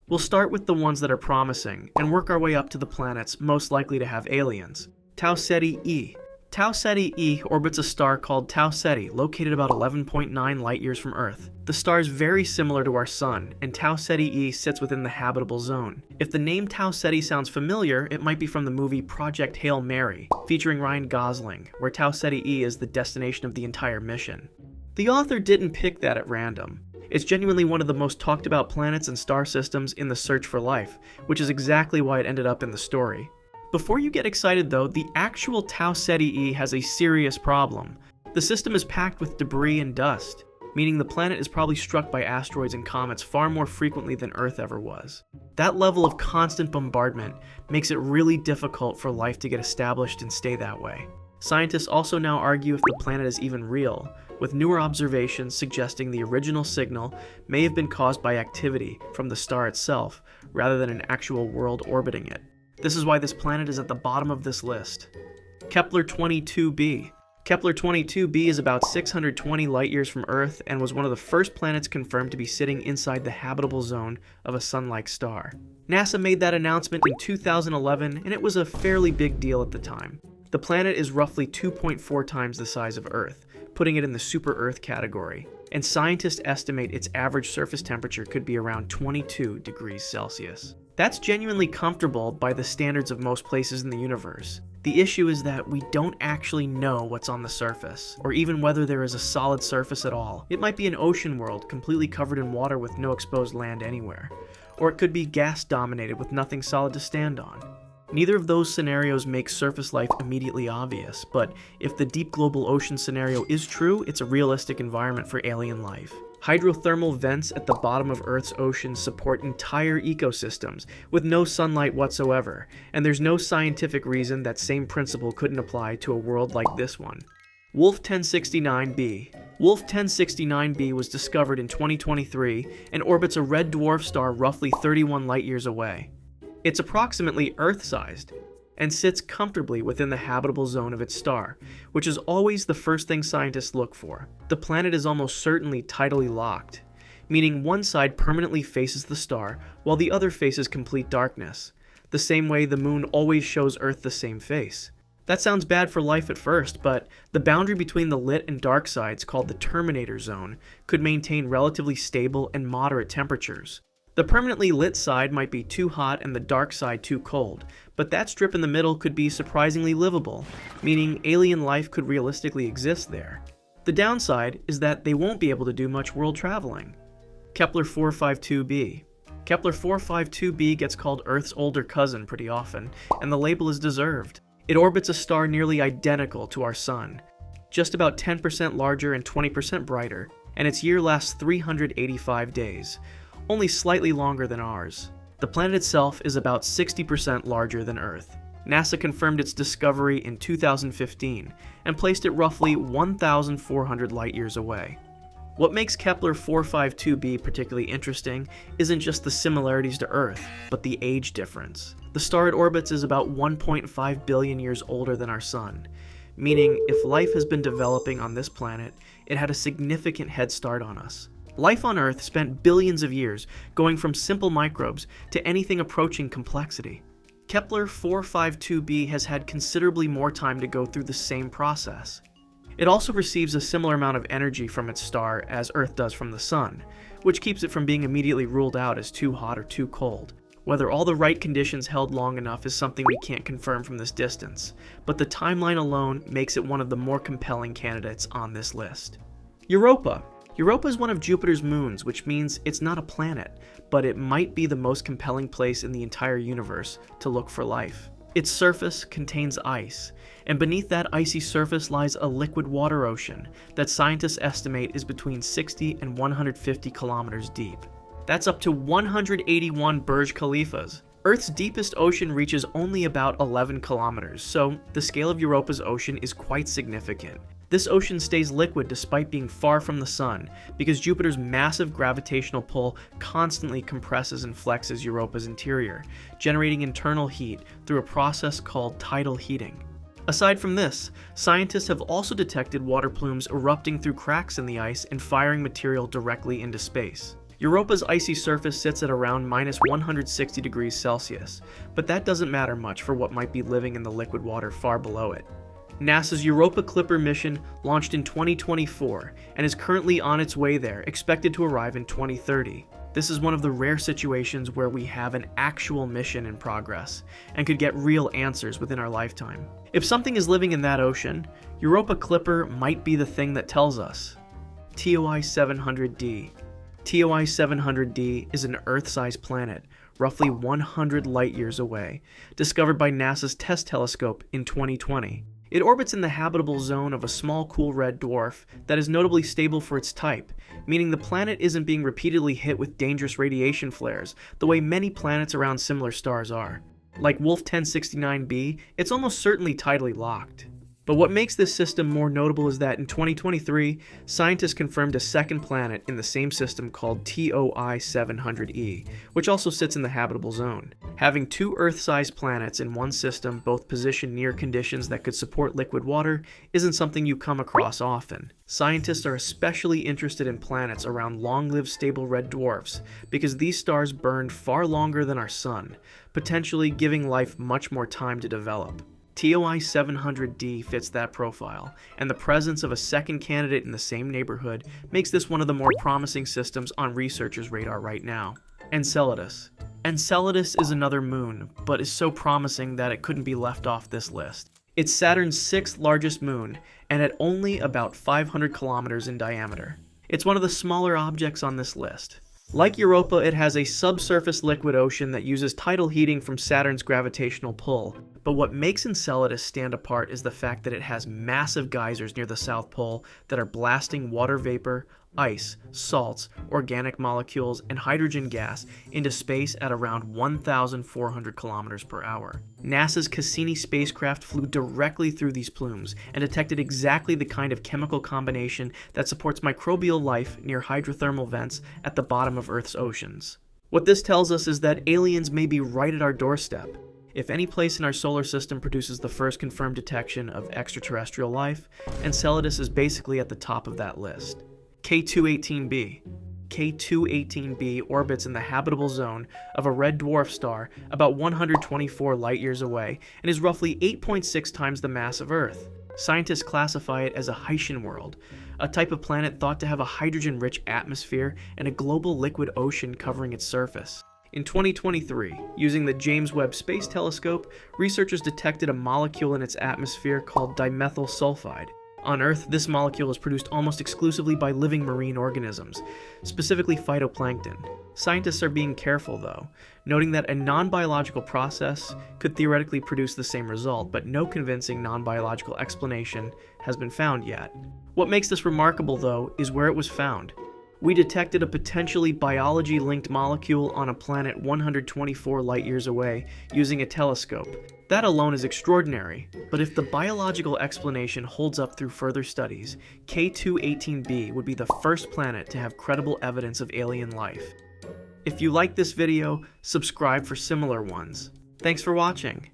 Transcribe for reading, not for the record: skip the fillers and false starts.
We'll start with the ones that are promising, and work our way up to the planets most likely to have aliens. Tau Ceti e. Tau Ceti e orbits a star called Tau Ceti, located about 11.9 light-years from Earth. The star is very similar to our Sun, and Tau Ceti e sits within the habitable zone. If the name Tau Ceti sounds familiar, it might be from the movie Project Hail Mary, featuring Ryan Gosling, where Tau Ceti e is the destination of the entire mission. The author didn't pick that at random. It's genuinely one of the most talked about planets and star systems in the search for life, which is exactly why it ended up in the story. Before you get excited though, the actual Tau Ceti e has a serious problem. The system is packed with debris and dust, meaning the planet is probably struck by asteroids and comets far more frequently than Earth ever was. That level of constant bombardment makes it really difficult for life to get established and stay that way. Scientists also now argue if the planet is even real, with newer observations suggesting the original signal may have been caused by activity from the star itself, rather than an actual world orbiting it. This is why this planet is at the bottom of this list. Kepler 22b. Kepler 22b is about 620 light-years from Earth and was one of the first planets confirmed to be sitting inside the habitable zone of a Sun-like star. NASA made that announcement in 2011, and it was a fairly big deal at the time. The planet is roughly 2.4 times the size of Earth, putting it in the super-Earth category, and scientists estimate its average surface temperature could be around 22 degrees Celsius. That's genuinely comfortable by the standards of most places in the universe. The issue is that we don't actually know what's on the surface, or even whether there is a solid surface at all. It might be an ocean world completely covered in water with no exposed land anywhere, or it could be gas-dominated with nothing solid to stand on. Neither of those scenarios makes surface life immediately obvious, but if the deep global ocean scenario is true, it's a realistic environment for alien life. Hydrothermal vents at the bottom of Earth's oceans support entire ecosystems with no sunlight whatsoever, and there's no scientific reason that same principle couldn't apply to a world like this one. Wolf 1069b. Wolf 1069b was discovered in 2023 and orbits a red dwarf star roughly 31 light-years away. It's approximately Earth-sized, and sits comfortably within the habitable zone of its star, which is always the first thing scientists look for. The planet is almost certainly tidally locked, meaning one side permanently faces the star while the other faces complete darkness, the same way the moon always shows Earth the same face. That sounds bad for life at first, but the boundary between the lit and dark sides, called the terminator zone, could maintain relatively stable and moderate temperatures. The permanently lit side might be too hot and the dark side too cold, but that strip in the middle could be surprisingly livable, meaning alien life could realistically exist there. The downside is that they won't be able to do much world traveling. Kepler 452b. Kepler 452b gets called Earth's older cousin pretty often, and the label is deserved. It orbits a star nearly identical to our Sun, just about 10% larger and 20% brighter, and its year lasts 385 days. Only slightly longer than ours. The planet itself is about 60% larger than Earth. NASA confirmed its discovery in 2015 and placed it roughly 1,400 light-years away. What makes Kepler 452b particularly interesting isn't just the similarities to Earth, but the age difference. The star it orbits is about 1.5 billion years older than our Sun, meaning if life has been developing on this planet, it had a significant head start on us. Life on Earth spent billions of years going from simple microbes to anything approaching complexity. Kepler 452b has had considerably more time to go through the same process. It also receives a similar amount of energy from its star as Earth does from the Sun, which keeps it from being immediately ruled out as too hot or too cold. Whether all the right conditions held long enough is something we can't confirm from this distance, but the timeline alone makes it one of the more compelling candidates on this list. Europa. Europa is one of Jupiter's moons, which means it's not a planet, but it might be the most compelling place in the entire universe to look for life. Its surface contains ice, and beneath that icy surface lies a liquid water ocean that scientists estimate is between 60 and 150 kilometers deep. That's up to 181 Burj Khalifas. Earth's deepest ocean reaches only about 11 kilometers, so the scale of Europa's ocean is quite significant. This ocean stays liquid despite being far from the Sun, because Jupiter's massive gravitational pull constantly compresses and flexes Europa's interior, generating internal heat through a process called tidal heating. Aside from this, scientists have also detected water plumes erupting through cracks in the ice and firing material directly into space. Europa's icy surface sits at around minus 160 degrees Celsius, but that doesn't matter much for what might be living in the liquid water far below it. NASA's Europa Clipper mission launched in 2024 and is currently on its way there, expected to arrive in 2030. This is one of the rare situations where we have an actual mission in progress and could get real answers within our lifetime. If something is living in that ocean, Europa Clipper might be the thing that tells us. TOI 700d. TOI 700d is an Earth-sized planet, roughly 100 light-years away, discovered by NASA's TESS telescope in 2020. It orbits in the habitable zone of a small cool red dwarf that is notably stable for its type, meaning the planet isn't being repeatedly hit with dangerous radiation flares the way many planets around similar stars are. Like Wolf 1069b, it's almost certainly tidally locked. But what makes this system more notable is that in 2023, scientists confirmed a second planet in the same system called TOI 700e, which also sits in the habitable zone. Having two Earth-sized planets in one system, both positioned near conditions that could support liquid water, isn't something you come across often. Scientists are especially interested in planets around long-lived stable red dwarfs because these stars burned far longer than our sun, potentially giving life much more time to develop. TOI 700d fits that profile, and the presence of a second candidate in the same neighborhood makes this one of the more promising systems on researchers' radar right now. Enceladus. Enceladus is another moon, but is so promising that it couldn't be left off this list. It's Saturn's sixth largest moon, and at only about 500 kilometers in diameter. It's one of the smaller objects on this list. Like Europa, it has a subsurface liquid ocean that uses tidal heating from Saturn's gravitational pull. But what makes Enceladus stand apart is the fact that it has massive geysers near the South Pole that are blasting water vapor, ice, salts, organic molecules, and hydrogen gas into space at around 1,400 kilometers per hour. NASA's Cassini spacecraft flew directly through these plumes and detected exactly the kind of chemical combination that supports microbial life near hydrothermal vents at the bottom of Earth's oceans. What this tells us is that aliens may be right at our doorstep. If any place in our solar system produces the first confirmed detection of extraterrestrial life, Enceladus is basically at the top of that list. K218b. K218b orbits in the habitable zone of a red dwarf star about 124 light-years away and is roughly 8.6 times the mass of Earth. Scientists classify it as a Haitian world, a type of planet thought to have a hydrogen-rich atmosphere and a global liquid ocean covering its surface. In 2023, using the James Webb Space Telescope, researchers detected a molecule in its atmosphere called dimethyl sulfide. On Earth, this molecule is produced almost exclusively by living marine organisms, specifically phytoplankton. Scientists are being careful, though, noting that a non-biological process could theoretically produce the same result, but no convincing non-biological explanation has been found yet. What makes this remarkable, though, is where it was found. We detected a potentially biology-linked molecule on a planet 124 light-years away using a telescope. That alone is extraordinary, but if the biological explanation holds up through further studies, K218b would be the first planet to have credible evidence of alien life. If you like this video, subscribe for similar ones. Thanks for watching.